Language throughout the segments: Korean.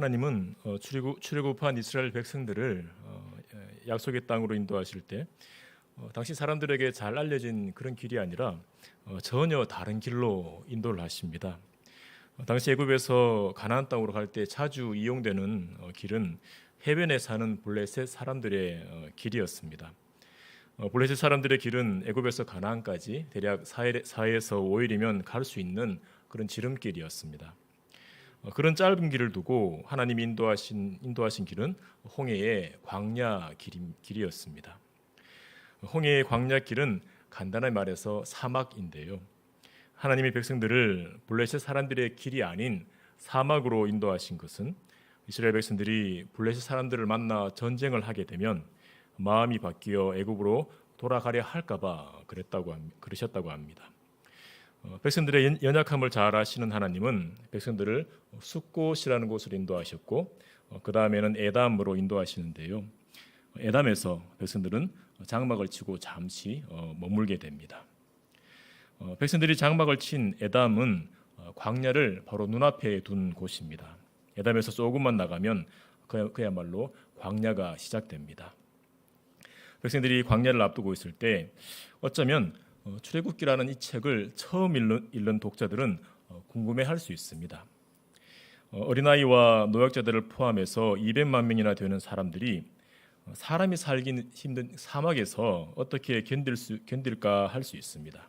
하나님은 출애굽한 이스라엘 백성들을 약속의 땅으로 인도하실 때 당시 사람들에게 잘 알려진 그런 길이 아니라 전혀 다른 길로 인도를 하십니다. 당시 애굽에서 가나안 땅으로 갈 때 자주 이용되는 길은 해변에 사는 블레셋 사람들의 길이었습니다. 블레셋 사람들의 길은 애굽에서 가나안까지 대략 4에서 5일이면 갈 수 있는 그런 지름길이었습니다. 그런 짧은 길을 두고 하나님이 인도하신 길은 홍해의 광야 길이었습니다. 홍해의 광야 길은 간단하게 말해서 사막인데요. 하나님의 백성들을 블레셋 사람들의 길이 아닌 사막으로 인도하신 것은 이스라엘 백성들이 블레셋 사람들을 만나 전쟁을 하게 되면 마음이 바뀌어 애굽으로 돌아가려 할까봐 그러셨다고 합니다. 백성들의 연약함을 잘 아시는 하나님은 백성들을 숫곳이라는 곳으로 인도하셨고 그 다음에는 에담으로 인도하시는데요. 에담에서 백성들은 장막을 치고 잠시 머물게 됩니다. 백성들이 장막을 친 에담은 광야를 바로 눈앞에 둔 곳입니다. 에담에서 조금만 나가면 그야말로 광야가 시작됩니다. 백성들이 광야를 앞두고 있을 때 어쩌면 출애굽기라는 이 책을 처음 읽는 독자들은 궁금해할 수 있습니다. 어린아이와 노약자들을 포함해서 200만 명이나 되는 사람들이 사람이 살기 힘든 사막에서 어떻게 견딜까 할 수 있습니다.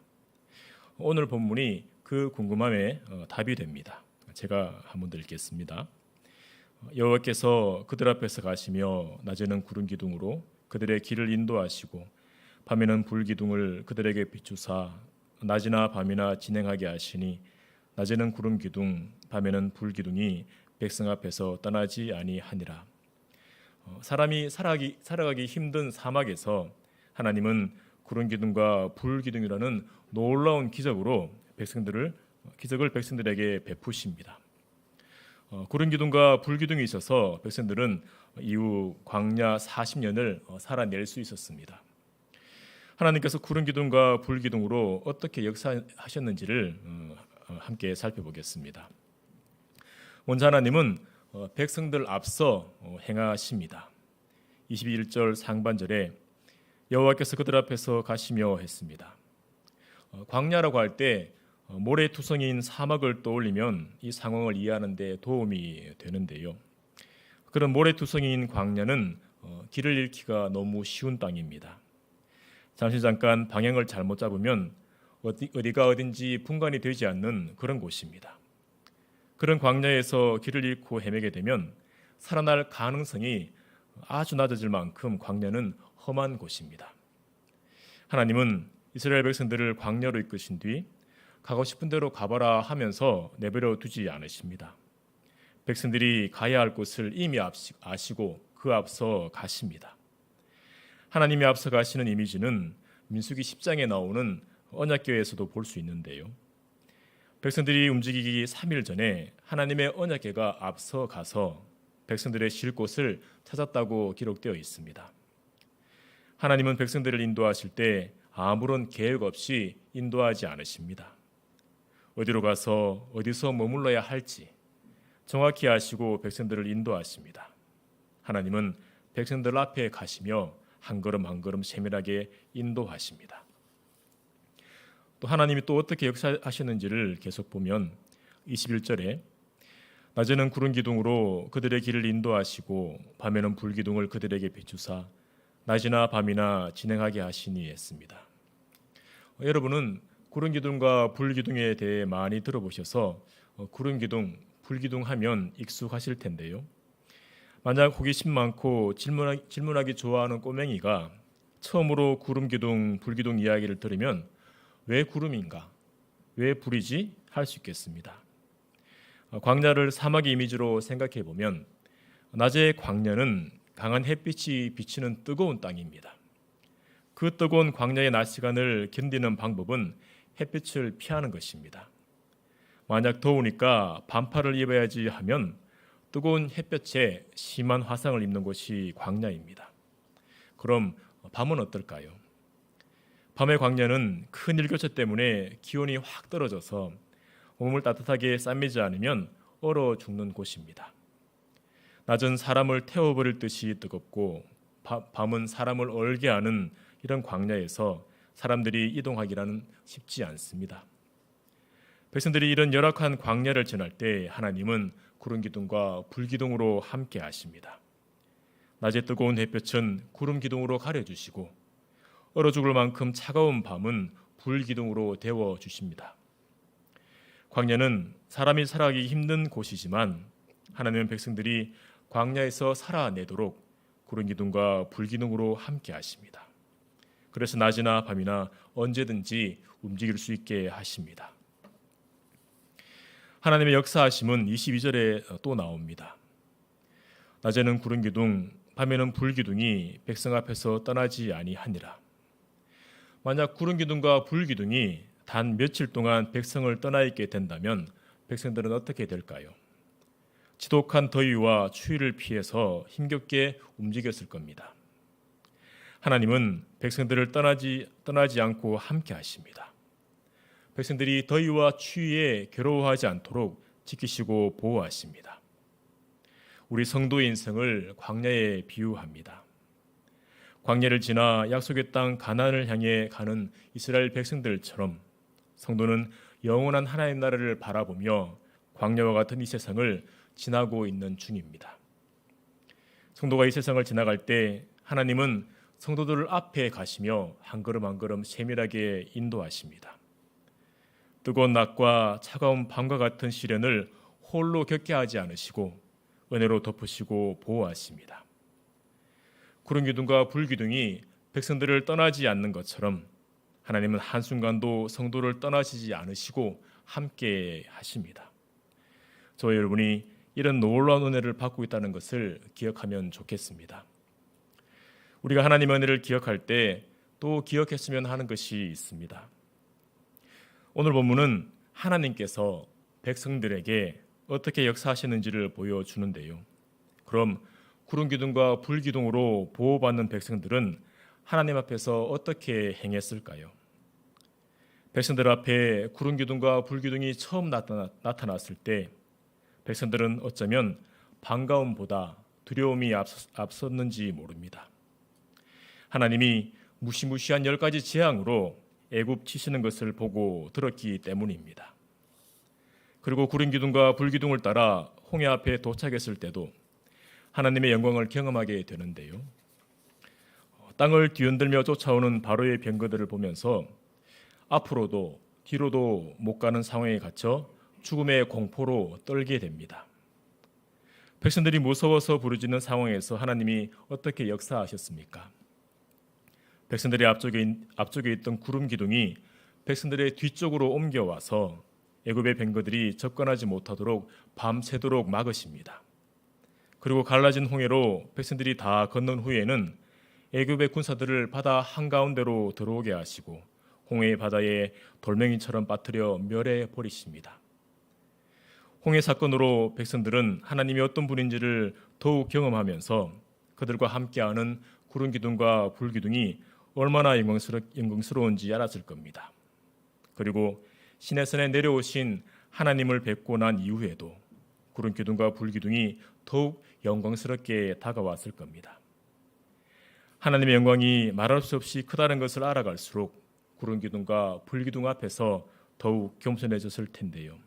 오늘 본문이 그 궁금함에 답이 됩니다. 제가 한번 더 읽겠습니다. 여호와께서 그들 앞에서 가시며 낮에는 구름 기둥으로 그들의 길을 인도하시고 밤에는 불 기둥을 그들에게 비추사 낮이나 밤이나 진행하게 하시니 낮에는 구름 기둥 밤에는 불 기둥이 백성 앞에서 떠나지 아니하니라. 사람이 살아가기 힘든 사막에서 하나님은 구름 기둥과 불 기둥이라는 놀라운 기적을 백성들에게 베푸십니다. 구름 기둥과 불 기둥이 있어서 백성들은 이후 광야 40년을 살아낼 수 있었습니다. 하나님께서 구름 기둥과 불 기둥으로 어떻게 역사하셨는지를 함께 살펴보겠습니다. 먼저 하나님은 백성들 앞서 행하십니다. 21절 상반절에 여호와께서 그들 앞에서 가시며 했습니다. 광야라고 할 때 모래투성이인 사막을 떠올리면 이 상황을 이해하는 데 도움이 되는데요. 그런 모래투성이인 광야는 길을 잃기가 너무 쉬운 땅입니다. 잠깐 방향을 잘못 잡으면 어디가 어딘지 분간이 되지 않는 그런 곳입니다. 그런 광야에서 길을 잃고 헤매게 되면 살아날 가능성이 아주 낮아질 만큼 광야는 험한 곳입니다. 하나님은 이스라엘 백성들을 광야로 이끄신 뒤 가고 싶은 대로 가봐라 하면서 내버려 두지 않으십니다. 백성들이 가야 할 곳을 이미 아시고 그 앞서 가십니다. 하나님이 앞서 가시는 이미지는 민수기 10장에 나오는 언약궤에서도 볼 수 있는데요. 백성들이 움직이기 3일 전에 하나님의 언약궤가 앞서 가서 백성들의 쉴 곳을 찾았다고 기록되어 있습니다. 하나님은 백성들을 인도하실 때 아무런 계획 없이 인도하지 않으십니다. 어디로 가서 어디서 머물러야 할지 정확히 아시고 백성들을 인도하십니다. 하나님은 백성들 앞에 가시며 한 걸음 한 걸음 세밀하게 인도하십니다. 또 하나님이 또 어떻게 역사하셨는지를 계속 보면 21절에 낮에는 구름 기둥으로 그들의 길을 인도하시고 밤에는 불 기둥을 그들에게 비추사 낮이나 밤이나 진행하게 하시니 했습니다. 여러분은 구름 기둥과 불 기둥에 대해 많이 들어보셔서 구름 기둥, 불 기둥 하면 익숙하실 텐데요. 만약 호기심 많고 질문하기 좋아하는 꼬맹이가 처음으로 구름 기둥, 불 기둥 이야기를 들으면 왜 구름인가? 왜 불이지? 할 수 있겠습니다. 광야를 사막의 이미지로 생각해 보면 낮의 광야는 강한 햇빛이 비치는 뜨거운 땅입니다. 그 뜨거운 광야의 낮 시간을 견디는 방법은 햇빛을 피하는 것입니다. 만약 더우니까 반팔을 입어야지 하면 뜨거운 햇볕에 심한 화상을 입는 곳이 광야입니다. 그럼 밤은 어떨까요? 밤의 광야는 큰 일교차 때문에 기온이 확 떨어져서 몸을 따뜻하게 싸매지 않으면 얼어 죽는 곳입니다. 낮은 사람을 태워버릴 듯이 뜨겁고 밤은 사람을 얼게 하는 이런 광야에서 사람들이 이동하기라는 쉽지 않습니다. 백성들이 이런 열악한 광야를 지날 때 하나님은 구름 기둥과 불 기둥으로 함께 하십니다. 낮에 뜨거운 햇볕은 구름 기둥으로 가려주시고 얼어 죽을 만큼 차가운 밤은 불 기둥으로 데워 주십니다. 광야는 사람이 살아가기 힘든 곳이지만 하나님은 백성들이 광야에서 살아내도록 구름 기둥과 불 기둥으로 함께 하십니다. 그래서 낮이나 밤이나 언제든지 움직일 수 있게 하십니다. 하나님의 역사하심은 22절에 또 나옵니다. 낮에는 구름 기둥, 밤에는 불 기둥이 백성 앞에서 떠나지 아니하니라. 만약 구름 기둥과 불 기둥이 단 며칠 동안 백성을 떠나 있게 된다면 백성들은 어떻게 될까요? 지독한 더위와 추위를 피해서 힘겹게 움직였을 겁니다. 하나님은 백성들을 떠나지 않고 함께 하십니다. 백성들이 더위와 추위에 괴로워하지 않도록 지키시고 보호하십니다. 우리 성도의 인생을 광야에 비유합니다. 광야를 지나 약속의 땅 가나안을 향해 가는 이스라엘 백성들처럼 성도는 영원한 하나님 나라를 바라보며 광야와 같은 이 세상을 지나고 있는 중입니다. 성도가 이 세상을 지나갈 때 하나님은 성도들 앞에 가시며 한 걸음 한 걸음 세밀하게 인도하십니다. 뜨거운 낮과 차가운 밤과 같은 시련을 홀로 겪게 하지 않으시고 은혜로 덮으시고 보호하십니다. 구름 기둥과 불 기둥이 백성들을 떠나지 않는 것처럼 하나님은 한순간도 성도를 떠나시지 않으시고 함께 하십니다. 저와 여러분이 이런 놀라운 은혜를 받고 있다는 것을 기억하면 좋겠습니다. 우리가 하나님의 은혜를 기억할 때 또 기억했으면 하는 것이 있습니다. 오늘 본문은 하나님께서 백성들에게 어떻게 역사하시는지를 보여주는데요. 그럼 구름 기둥과 불 기둥으로 보호받는 백성들은 하나님 앞에서 어떻게 행했을까요? 백성들 앞에 구름 기둥과 불 기둥이 처음 나타났을 때 백성들은 어쩌면 반가움보다 두려움이 앞섰는지 모릅니다. 하나님이 무시무시한 10가지 재앙으로 애굽 치시는 것을 보고 들었기 때문입니다. 그리고 구름 기둥과 불 기둥을 따라 홍해 앞에 도착했을 때도 하나님의 영광을 경험하게 되는데요. 땅을 뒤흔들며 쫓아오는 바로의 병거들을 보면서 앞으로도 뒤로도 못 가는 상황에 갇혀 죽음의 공포로 떨게 됩니다. 백성들이 무서워서 부르짖는 상황에서 하나님이 어떻게 역사하셨습니까? 백성들의 앞쪽에 있던 구름 기둥이 백성들의 뒤쪽으로 옮겨와서 애굽의 병거들이 접근하지 못하도록 밤새도록 막으십니다. 그리고 갈라진 홍해로 백성들이 다 건넌 후에는 애굽의 군사들을 바다 한가운데로 들어오게 하시고 홍해의 바다에 돌멩이처럼 빠뜨려 멸해 버리십니다. 홍해 사건으로 백성들은 하나님이 어떤 분인지를 더욱 경험하면서 그들과 함께하는 구름 기둥과 불 기둥이 얼마나 영광스러운지 알았을 겁니다. 그리고 시내산에 내려오신 하나님을 뵙고 난 이후에도 구름 기둥과 불 기둥이 더욱 영광스럽게 다가왔을 겁니다. 하나님의 영광이 말할 수 없이 크다는 것을 알아갈수록 구름 기둥과 불 기둥 앞에서 더욱 겸손해졌을 텐데요.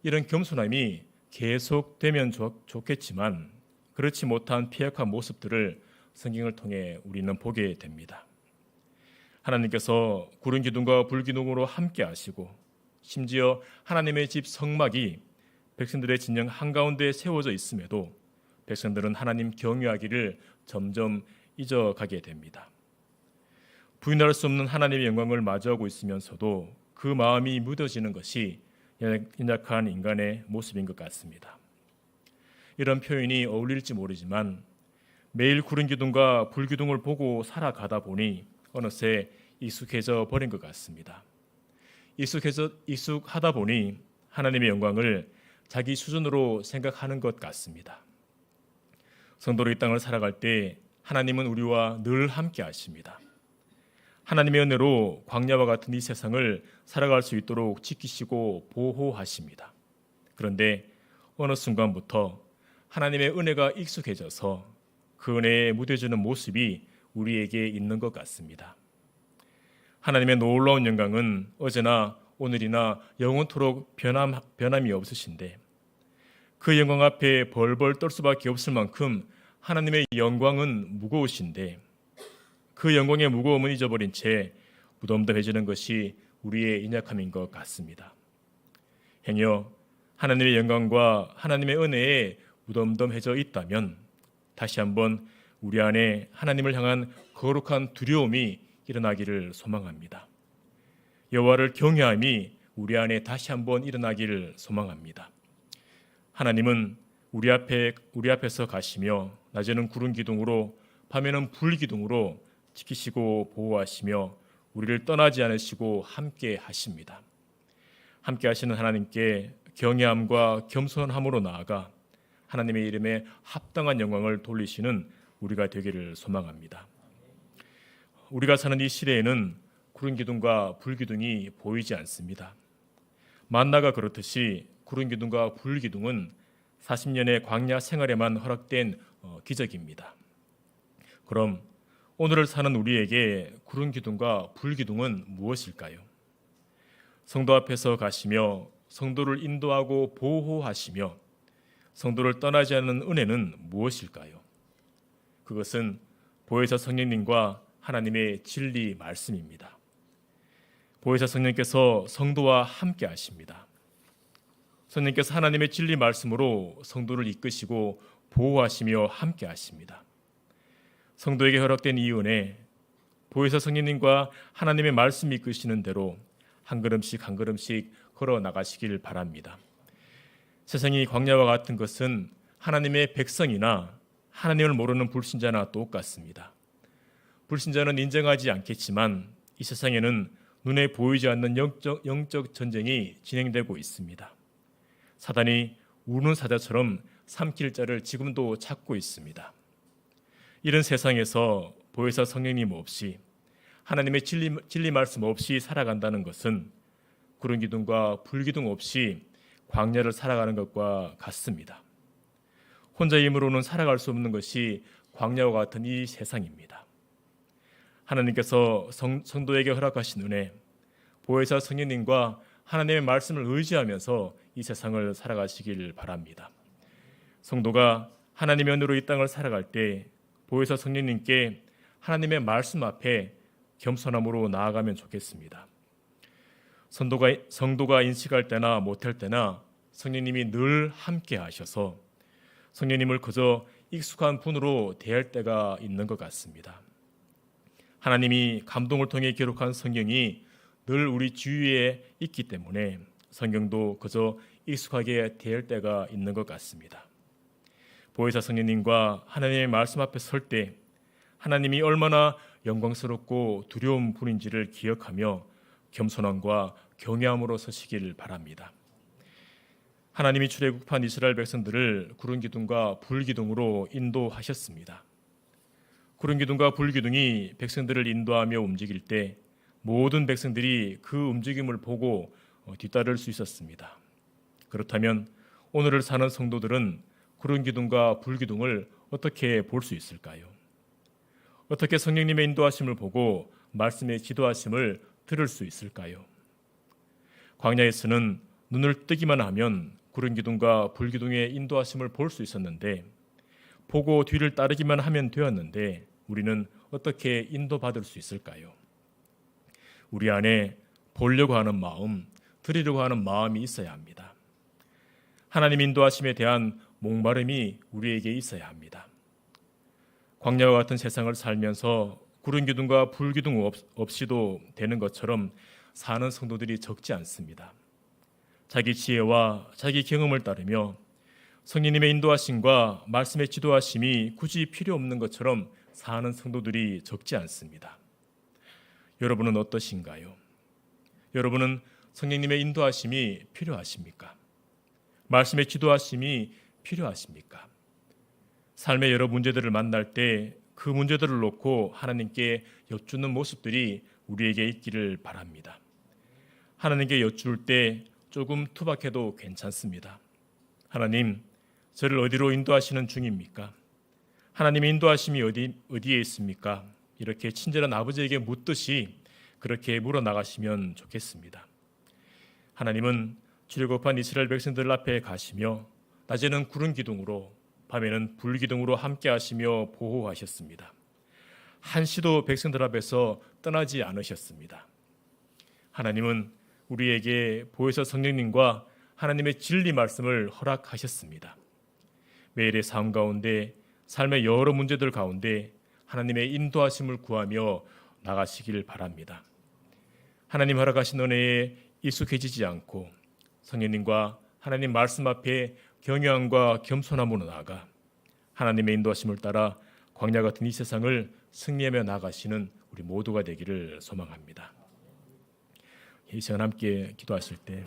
이런 겸손함이 계속되면 좋겠지만 그렇지 못한 피약한 모습들을 성경을 통해 우리는 보게 됩니다. 하나님께서 구름 기둥과 불 기둥으로 함께 하시고 심지어 하나님의 집 성막이 백성들의 진영 한가운데 세워져 있음에도 백성들은 하나님 경외하기를 점점 잊어가게 됩니다. 부인할 수 없는 하나님의 영광을 마주하고 있으면서도 그 마음이 무뎌지는 것이 연약한 인간의 모습인 것 같습니다. 이런 표현이 어울릴지 모르지만 매일 구름 기둥과 불 기둥을 보고 살아가다 보니 어느새 익숙해져 버린 것 같습니다. 익숙하다 보니 하나님의 영광을 자기 수준으로 생각하는 것 같습니다. 성도로 이 땅을 살아갈 때 하나님은 우리와 늘 함께 하십니다. 하나님의 은혜로 광야와 같은 이 세상을 살아갈 수 있도록 지키시고 보호하십니다. 그런데 어느 순간부터 하나님의 은혜가 익숙해져서 그 은혜에 무뎌지는 모습이 우리에게 있는 것 같습니다. 하나님의 놀라운 영광은 어제나 오늘이나 영원토록 변함이 없으신데 그 영광 앞에 벌벌 떨 수밖에 없을 만큼 하나님의 영광은 무거우신데 그 영광의 무거움은 잊어버린 채 무덤덤해지는 것이 우리의 인약함인 것 같습니다. 행여 하나님의 영광과 하나님의 은혜에 무덤덤해져 있다면 다시 한번 우리 안에 하나님을 향한 거룩한 두려움이 일어나기를 소망합니다. 여호와를 경외함이 우리 안에 다시 한번 일어나기를 소망합니다. 하나님은 우리 앞에서 가시며 낮에는 구름 기둥으로 밤에는 불 기둥으로 지키시고 보호하시며 우리를 떠나지 않으시고 함께 하십니다. 함께 하시는 하나님께 경외함과 겸손함으로 나아가 하나님의 이름에 합당한 영광을 돌리시는 우리가 되기를 소망합니다. 우리가 사는 이 시대에는 구름 기둥과 불 기둥이 보이지 않습니다. 만나가 그렇듯이 구름 기둥과 불 기둥은 40년의 광야 생활에만 허락된 기적입니다. 그럼 오늘을 사는 우리에게 구름 기둥과 불 기둥은 무엇일까요? 성도 앞에서 가시며 성도를 인도하고 보호하시며 성도를 떠나지 않는 은혜는 무엇일까요? 그것은 보혜사 성령님과 하나님의 진리 말씀입니다. 보혜사 성령께서 성도와 함께 하십니다. 성령께서 하나님의 진리 말씀으로 성도를 이끄시고 보호하시며 함께 하십니다. 성도에게 허락된 이 은혜, 보혜사 성령님과 하나님의 말씀이 이끄시는 대로 한 걸음씩 한 걸음씩 걸어 나가시길 바랍니다. 세상이 광야와 같은 것은 하나님의 백성이나 하나님을 모르는 불신자나 똑같습니다. 불신자는 인정하지 않겠지만 이 세상에는 눈에 보이지 않는 영적 전쟁이 진행되고 있습니다. 사단이 우는 사자처럼 삼킬 자를 지금도 찾고 있습니다. 이런 세상에서 보혜사 성령님 없이 하나님의 진리 말씀 없이 살아간다는 것은 구름 기둥과 불 기둥 없이 광야를 살아가는 것과 같습니다. 혼자의 힘으로는 살아갈 수 없는 것이 광야와 같은 이 세상입니다. 하나님께서 성도에게 허락하신 은혜, 보혜사 성령님과 하나님의 말씀을 의지하면서 이 세상을 살아가시길 바랍니다. 성도가 하나님의 은혜로 이 땅을 살아갈 때 보혜사 성령님께 하나님의 말씀 앞에 겸손함으로 나아가면 좋겠습니다. 성도가 인식할 때나 못할 때나 성령님이 늘 함께 하셔서 성령님을 그저 익숙한 분으로 대할 때가 있는 것 같습니다. 하나님이 감동을 통해 기록한 성경이 늘 우리 주위에 있기 때문에 성경도 그저 익숙하게 대할 때가 있는 것 같습니다. 보혜사 성령님과 하나님의 말씀 앞에 설 때 하나님이 얼마나 영광스럽고 두려운 분인지를 기억하며 겸손함과 경외함으로 서시길 바랍니다. 하나님이 출애굽한 이스라엘 백성들을 구름 기둥과 불 기둥으로 인도하셨습니다. 구름 기둥과 불 기둥이 백성들을 인도하며 움직일 때 모든 백성들이 그 움직임을 보고 뒤따를 수 있었습니다. 그렇다면 오늘을 사는 성도들은 구름 기둥과 불 기둥을 어떻게 볼 수 있을까요? 어떻게 성령님의 인도하심을 보고 말씀의 지도하심을 들을 수 있을까요? 광야에서는 눈을 뜨기만 하면 구름 기둥과 불 기둥의 인도하심을 볼 수 있었는데 보고 뒤를 따르기만 하면 되었는데 우리는 어떻게 인도받을 수 있을까요? 우리 안에 보려고 하는 마음, 드리려고 하는 마음이 있어야 합니다. 하나님 인도하심에 대한 목마름이 우리에게 있어야 합니다. 광야와 같은 세상을 살면서 구름 기둥과 불 기둥 없이도 되는 것처럼 사는 성도들이 적지 않습니다. 자기 지혜와 자기 경험을 따르며 성령님의 인도하심과 말씀의 지도하심이 굳이 필요 없는 것처럼 사는 성도들이 적지 않습니다. 여러분은 어떠신가요? 여러분은 성령님의 인도하심이 필요하십니까? 말씀의 지도하심이 필요하십니까? 삶의 여러 문제들을 만날 때 그 문제들을 놓고 하나님께 여쭙는 모습들이 우리에게 있기를 바랍니다. 하나님께 여쭐 때 조금 투박해도 괜찮습니다. 하나님, 저를 어디로 인도하시는 중입니까? 하나님의 인도하심이 어디에 있습니까? 이렇게 친절한 아버지에게 묻듯이 그렇게 물어나가시면 좋겠습니다. 하나님은 출애굽한 이스라엘 백성들 앞에 가시며 낮에는 구름 기둥으로 밤에는 불 기둥으로 함께 하시며 보호하셨습니다. 한시도 백성들 앞에서 떠나지 않으셨습니다. 하나님은 우리에게 보혜사 성령님과 하나님의 진리 말씀을 허락하셨습니다. 매일의 삶 가운데 삶의 여러 문제들 가운데 하나님의 인도하심을 구하며 나가시길 바랍니다. 하나님 허락하신 은혜에 익숙해지지 않고 성령님과 하나님 말씀 앞에 경외함과 겸손함으로 나아가 하나님의 인도하심을 따라 광야 같은 이 세상을 승리하며 나가시는 우리 모두가 되기를 소망합니다. 이 시간 함께 기도하실 때